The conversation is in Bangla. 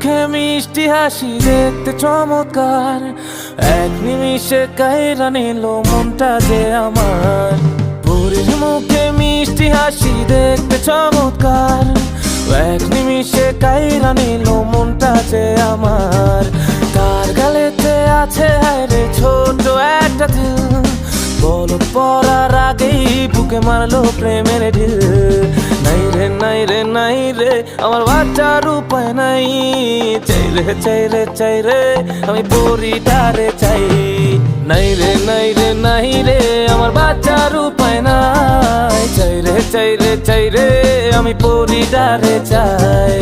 মুখে মিষ্টি হাসি দেখতে চমৎকার, এক নিমিষে কাইরা নিল মনটা যে আমার। পরীর মুখে মিষ্টি হাসি দেখতে চমৎকার, এক নিমিষে কাইরা নিল মনটা যে আমার। তার গালেতে আছে হায়রে ছোট একটা দিল, বলদ পড়ার আগেই বুকে মারলো প্রেমের ঢিল। নাই রে নাই রে নাই রে আমার বাচ্চার উপায় নাই, চাই রে চাই রে চাই রে আমি পরিটারে চাই। নাই রে নাই রে নাই রে আমার বাচ্চার উপায় নাই, চাই রে চাই রে চাই রে আমি পরিটারে চাই।